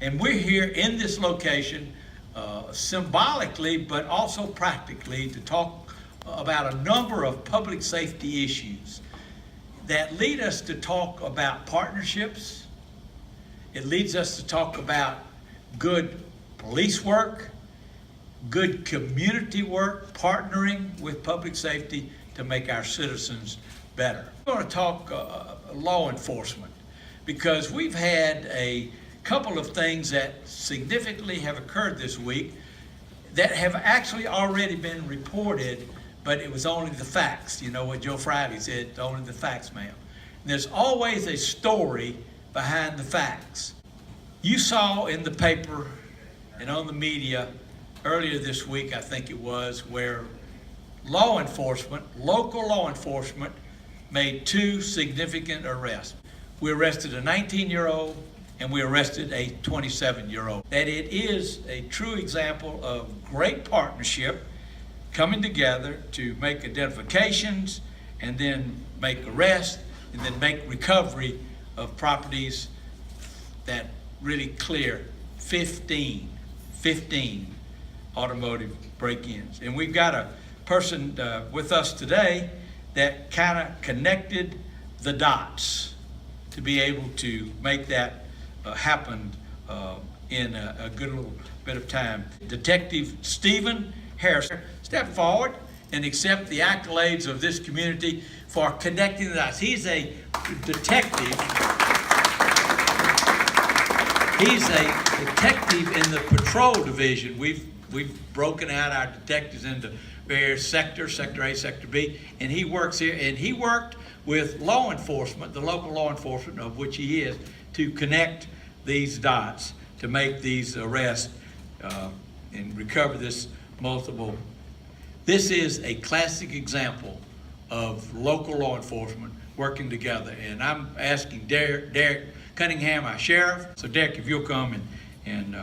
And we're here in this location symbolically, but also practically, to talk about a number of public safety issues that lead us to talk about partnerships. It leads us to talk about good police work, good community work, partnering with public safety to make our citizens better. We're going to talk law enforcement, because we've had a couple of things that significantly have occurred this week that have actually already been reported, but it was only the facts. You know what Joe Friday said, only the facts, ma'am. And there's always a story behind the facts. You saw in the paper and on the media earlier this week, I think it was, where law enforcement, local law enforcement, made two significant arrests. We arrested a 19-year-old and we arrested a 27-year-old. That it is a true example of great partnership coming together to make identifications and then make arrests and then make recovery of properties that really clear 15 automotive break-ins. And we've got a person with us today that kind of connected the dots to be able to make that happen in a good little bit of time. Detective Stephen Harrison, step forward and accept the accolades of this community for connecting the dots. He's a detective. He's a detective in the patrol division. We've broken out our detectives into various sectors, Sector A, Sector B, and he works here, and he worked with law enforcement, the local law enforcement of which he is, to connect these dots, to make these arrests and recover this multiple. This is a classic example of local law enforcement working together, and I'm asking Derek Cunningham, our sheriff. So Derek, if you'll come and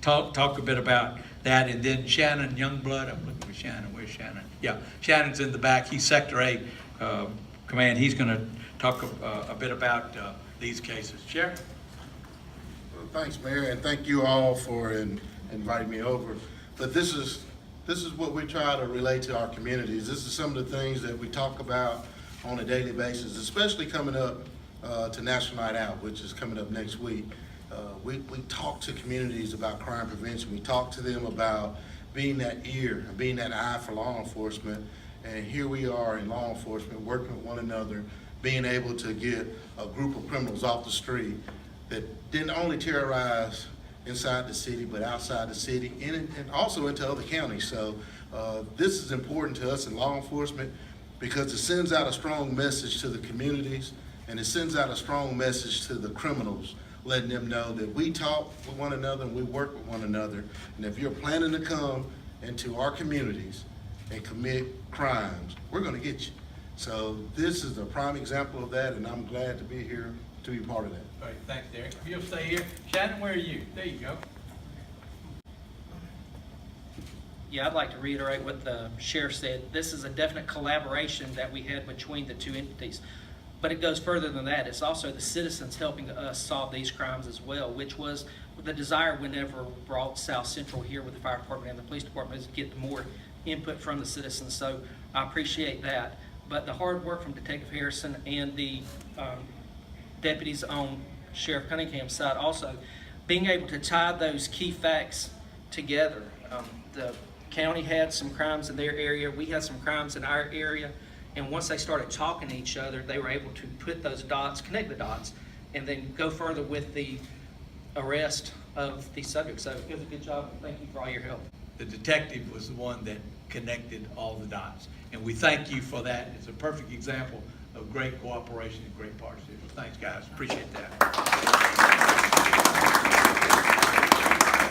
talk a bit about that, and then Shannon Youngblood. I'm looking for Shannon. Where's Shannon? Yeah, Shannon's in the back. He's Sector A command. He's going to talk a bit about these cases. Sheriff? Well, thanks, Mayor, and thank you all for inviting me over. But this is what we try to relate to our communities. This is some of the things that we talk about on a daily basis, especially coming up to National Night Out, which is coming up next week. We talk to communities about crime prevention. We talk to them about being that ear and being that eye for law enforcement. And here we are in law enforcement working with one another, being able to get a group of criminals off the street that didn't only terrorize inside the city, but outside the city and also into other counties. So this is important to us in law enforcement because it sends out a strong message to the communities, and it sends out a strong message to the criminals, letting them know that we talk with one another and we work with one another. And if you're planning to come into our communities and commit crimes, we're going to get you. So this is a prime example of that, and I'm glad to be here to be part of that. All right, thanks, Derek. If you'll stay here. Shannon, where are you? There you go. Yeah, I'd like to reiterate what the sheriff said. This is a definite collaboration that we had between the two entities. But it goes further than that. It's also the citizens helping us solve these crimes as well, which was the desire whenever we brought South Central here with the fire department and the police department, is to get more input from the citizens. So I appreciate that. But the hard work from Detective Harrison and the deputies on Sheriff Cunningham's side also, being able to tie those key facts together. The county had some crimes in their area, we had some crimes in our area, and once they started talking to each other, they were able to put those dots, connect the dots, and then go further with the arrest of the subject. So it was a good job, and thank you for all your help. The detective was the one that connected all the dots, and we thank you for that. It's a perfect example of great cooperation and great partnership. Thanks, guys. Appreciate that.